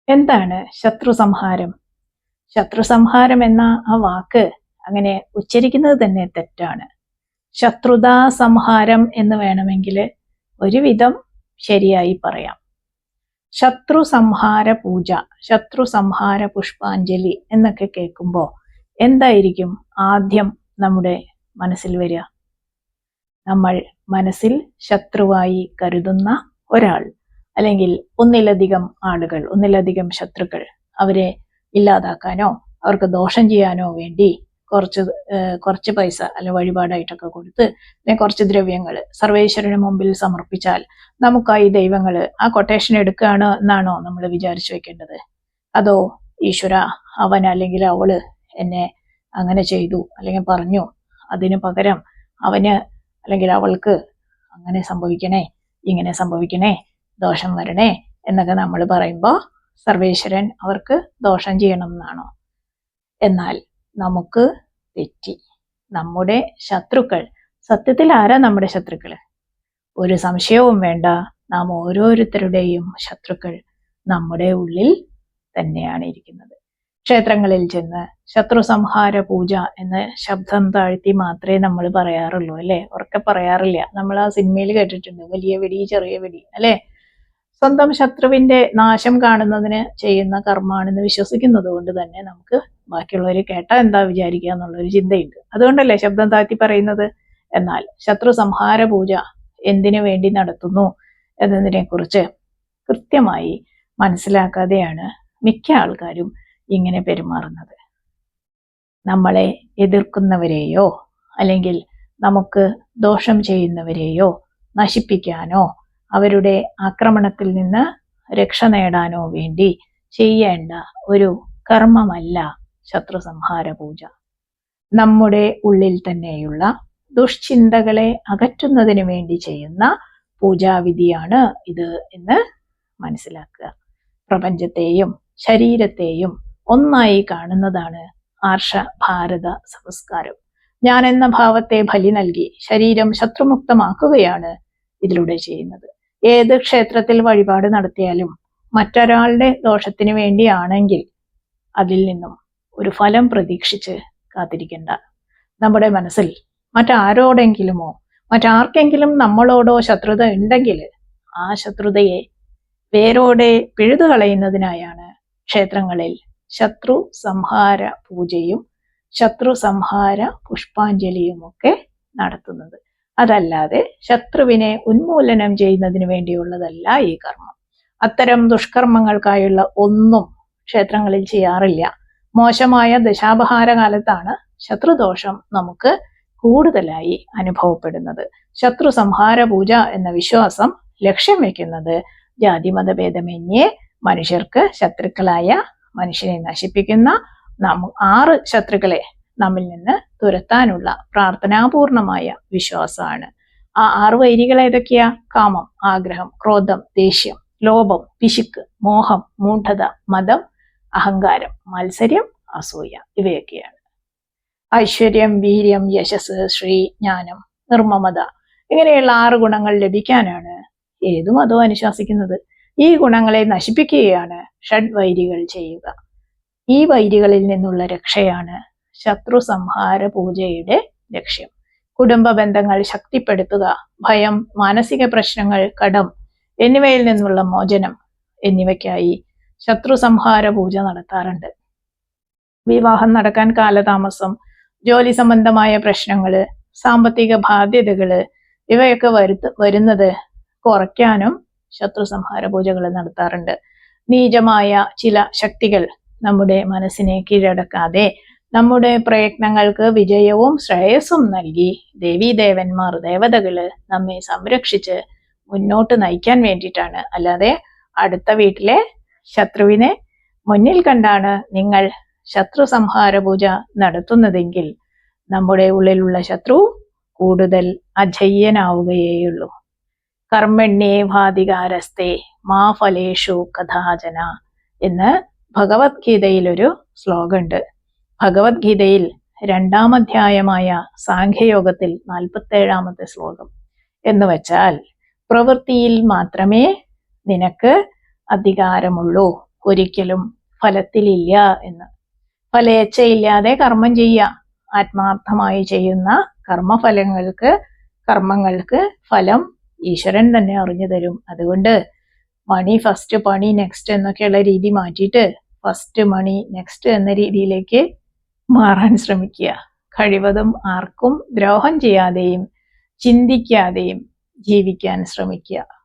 എന്താണ് ശത്രു സംഹാരം? ശത്രു സംഹാരം എന്ന ആ വാക്ക് അങ്ങനെ ഉച്ചരിക്കുന്നത് തന്നെ തെറ്റാണ്. ശത്രുതാ സംഹാരം എന്ന് വേണമെങ്കിൽ ഒരുവിധം ശരിയായി പറയാം. ശത്രു സംഹാര പൂജ, ശത്രു സംഹാര പുഷ്പാഞ്ജലി എന്നൊക്കെ കേൾക്കുമ്പോൾ എന്തായിരിക്കും ആദ്യം നമ്മുടെ മനസ്സിൽ വരിക? നമ്മൾ മനസ്സിൽ ശത്രുവായി കരുതുന്ന ഒരാൾ, അല്ലെങ്കിൽ ഒന്നിലധികം ആളുകൾ, ഒന്നിലധികം ശത്രുക്കൾ, അവരെ ഇല്ലാതാക്കാനോ അവർക്ക് ദോഷം ചെയ്യാനോ വേണ്ടി കുറച്ച് പൈസ അല്ലെ വഴിപാടായിട്ടൊക്കെ കൊടുത്ത് കുറച്ച് ദ്രവ്യങ്ങൾ സർവേശ്വരന് മുമ്പിൽ സമർപ്പിച്ചാൽ നമുക്കായി ദൈവങ്ങൾ ആ കൊട്ടേഷൻ എടുക്കുകയാണ് എന്നാണോ നമ്മൾ വിചാരിച്ചു വെക്കേണ്ടത്? അതോ ഈശ്വര, അവൻ അല്ലെങ്കിൽ അവള് എന്നെ അങ്ങനെ ചെയ്തു അല്ലെങ്കിൽ പറഞ്ഞു, അതിനു പകരം അവന് അല്ലെങ്കിൽ അവൾക്ക് അങ്ങനെ സംഭവിക്കണേ, ഇങ്ങനെ സംഭവിക്കണേ, ദോഷം വരണേ എന്നൊക്കെ നമ്മൾ പറയുമ്പോൾ സർവേശ്വരൻ അവർക്ക് ദോഷം ചെയ്യണം എന്നാണോ? എന്നാൽ നമുക്ക് തെറ്റി. നമ്മുടെ ശത്രുക്കൾ, സത്യത്തിൽ ആരാ നമ്മുടെ ശത്രുക്കൾ? ഒരു സംശയവും വേണ്ട, നാം ഓരോരുത്തരുടെയും ശത്രുക്കൾ നമ്മുടെ ഉള്ളിൽ തന്നെയാണ് ഇരിക്കുന്നത്. ക്ഷേത്രങ്ങളിൽ ചെന്ന് ശത്രു സംഹാര പൂജ എന്ന് ശബ്ദം താഴ്ത്തി മാത്രമേ നമ്മൾ പറയാറുള്ളൂ, അല്ലെ? ഉറക്കെ പറയാറില്ല. നമ്മൾ ആ സിനിമയിൽ കേട്ടിട്ടുണ്ട്, വലിയ വെടി ചെറിയ വെടി, അല്ലെ? സ്വന്തം ശത്രുവിന്റെ നാശം കാണുന്നതിന് ചെയ്യുന്ന കർമ്മമാണെന്ന് വിശ്വസിക്കുന്നത് കൊണ്ട് തന്നെ നമുക്ക് ബാക്കിയുള്ളവർ കേട്ടാ എന്താ വിചാരിക്കുക എന്നുള്ളൊരു ചിന്തയുണ്ട്. അതുകൊണ്ടല്ലേ ശബ്ദം താഴ്ത്തി പറയുന്നത്. എന്നാൽ ശത്രു സംഹാര പൂജ എന്തിനു വേണ്ടി നടത്തുന്നു എന്നതിനെ കുറിച്ച് കൃത്യമായി മനസ്സിലാക്കാതെയാണ് മിക്ക ആൾക്കാരും ഇങ്ങനെ പെരുമാറുന്നത്. നമ്മളെ എതിർക്കുന്നവരെയോ അല്ലെങ്കിൽ നമുക്ക് ദോഷം ചെയ്യുന്നവരെയോ നശിപ്പിക്കാനോ അവരുടെ ആക്രമണത്തിൽ നിന്ന് രക്ഷ നേടാനോ വേണ്ടി ചെയ്യേണ്ട ഒരു കർമ്മമല്ല ശത്രു സംഹാര പൂജ. നമ്മുടെ ഉള്ളിൽ തന്നെയുള്ള ദുഷ്ചിന്തകളെ അകറ്റുന്നതിന് വേണ്ടി ചെയ്യുന്ന പൂജാവിധിയാണ് ഇത് എന്ന് മനസ്സിലാക്കുക. പ്രപഞ്ചത്തെയും ശരീരത്തെയും ഒന്നായി കാണുന്നതാണ് ആർഷ ഭാരത സംസ്കാരം. ഞാൻ എന്ന ഭാവത്തെ ബലി നൽകി ശരീരം ശത്രുമുക്തമാക്കുകയാണ് ഇതിലൂടെ ചെയ്യുന്നത്. ഏത് ക്ഷേത്രത്തിൽ വഴിപാട് നടത്തിയാലും മറ്റൊരാളുടെ ദോഷത്തിന് വേണ്ടിയാണെങ്കിൽ അതിൽ നിന്നും ഒരു ഫലം പ്രതീക്ഷിച്ച് കാത്തിരിക്കേണ്ട. നമ്മുടെ മനസ്സിൽ മറ്റാരോടെങ്കിലുമോ മറ്റാർക്കെങ്കിലും നമ്മളോടോ ശത്രുത ഉണ്ടെങ്കിൽ ആ ശത്രുതയെ വേരോടെ പിഴുതു കളയുന്നതിനായാണ് ക്ഷേത്രങ്ങളിൽ ശത്രു സംഹാര പൂജയും ശത്രു സംഹാര പുഷ്പാഞ്ജലിയുമൊക്കെ നടത്തുന്നത്. അതല്ലാതെ ശത്രുവിനെ ഉന്മൂലനം ചെയ്യുന്നതിന് വേണ്ടിയുള്ളതല്ല ഈ കർമ്മം. അത്തരം ദുഷ്കർമ്മങ്ങൾക്കായുള്ള ഒന്നും ക്ഷേത്രങ്ങളിൽ ചെയ്യാറില്ല. മോശമായ ദശാപഹാര കാലത്താണ് ശത്രുദോഷം നമുക്ക് കൂടുതലായി അനുഭവപ്പെടുന്നത്. ശത്രു സംഹാര പൂജ എന്ന വിശ്വാസം ലക്ഷ്യം വെക്കുന്നത് ജാതിമതഭേദമന്യേ മനുഷ്യർക്ക് ശത്രുക്കളായ മനുഷ്യനെ നശിപ്പിക്കുന്ന 6 ശത്രുക്കളെ നമ്മിൽ നിന്ന് തുരത്താനുള്ള പ്രാർത്ഥനാപൂർണമായ വിശ്വാസമാണ്. ആ 6 വൈരികൾ ഏതൊക്കെയാ? കാമം, ആഗ്രഹം, ക്രോധം, ദേഷ്യം, ലോഭം, പിശുക്ക്, മോഹം, മൂഢത, മതം, അഹങ്കാരം, മത്സര്യം, അസൂയ, ഇവയൊക്കെയാണ്. ഐശ്വര്യം, വീര്യം, യശസ്, ശ്രീ, ജ്ഞാനം, നിർമ്മമത, ഇങ്ങനെയുള്ള 6 ഗുണങ്ങൾ ലഭിക്കാനാണ് ഏതു മതവും അനുശാസിക്കുന്നത്. ഈ ഗുണങ്ങളെ നശിപ്പിക്കുകയാണ് ഷഡ്വൈരികൾ ചെയ്യുക. ഈ വൈരികളിൽ നിന്നുള്ള രക്ഷയാണ് ശത്രു സംഹാര പൂജയുടെ ലക്ഷ്യം. കുടുംബ ബന്ധങ്ങൾ ശക്തിപ്പെടുത്തുക, ഭയം, മാനസിക പ്രശ്നങ്ങൾ, കടം എന്നിവയിൽ നിന്നുള്ള മോചനം എന്നിവയ്ക്കായി ശത്രു സംഹാര പൂജ നടത്താറുണ്ട്. വിവാഹം നടക്കാൻ കാലതാമസം, ജോലി സംബന്ധമായ പ്രശ്നങ്ങള്, സാമ്പത്തിക ബാധ്യതകള് ഇവയൊക്കെ വരുന്നത് കുറയ്ക്കാനും ശത്രു സംഹാര പൂജകൾ നടത്താറുണ്ട്. നീചമായ ചില ശക്തികൾ നമ്മുടെ മനസ്സിനെ കീഴടക്കാതെ നമ്മുടെ പ്രയത്നങ്ങൾക്ക് വിജയവും ശ്രേയസ്സും നൽകി ദേവീദേവന്മാർ, ദേവതകള് നമ്മെ സംരക്ഷിച്ച് മുന്നോട്ട് നയിക്കാൻ വേണ്ടിയിട്ടാണ്. അല്ലാതെ അടുത്ത വീട്ടിലെ ശത്രുവിനെ മുന്നിൽ കണ്ടാണ് നിങ്ങൾ ശത്രു സംഹാര പൂജ നടത്തുന്നതെങ്കിൽ നമ്മുടെ ഉള്ളിലുള്ള ശത്രു കൂടുതൽ അജയ്യനാവുകയേയുള്ളൂ. കർമ്മണ്യേ ഭാതികാരസ്തേ മാ ഫലേഷു കഥാചന എന്ന് ഭഗവത്ഗീതയിലൊരു ശ്ലോകമുണ്ട്. ഭഗവത്ഗീതയിൽ 2-ാം അധ്യായമായ സാഖ്യയോഗത്തിൽ 47-ാമത്തെ ശ്ലോകം എന്ന് വെച്ചാൽ, പ്രവൃത്തിയിൽ മാത്രമേ നിനക്ക് അധികാരമുള്ളൂ, ഒരിക്കലും ഫലത്തിലില്ല എന്ന്. ഫലേച്ഛയില്ലാതെ കർമ്മം ചെയ്യുക. ആത്മാർത്ഥമായി ചെയ്യുന്ന കർമ്മങ്ങൾക്ക് ഫലം ഈശ്വരൻ തന്നെ അറിഞ്ഞു തരും. അതുകൊണ്ട് മണി ഫസ്റ്റ് പണി നെക്സ്റ്റ് എന്നൊക്കെയുള്ള രീതി മാറ്റിയിട്ട് ഫസ്റ്റ് മണി നെക്സ്റ്റ് എന്ന രീതിയിലേക്ക് മാറാൻ ശ്രമിക്കുക. കഴിവതും ആർക്കും ദ്രോഹം ചെയ്യാതെയും ചിന്തിക്കാതെയും ജീവിക്കാൻ ശ്രമിക്കുക.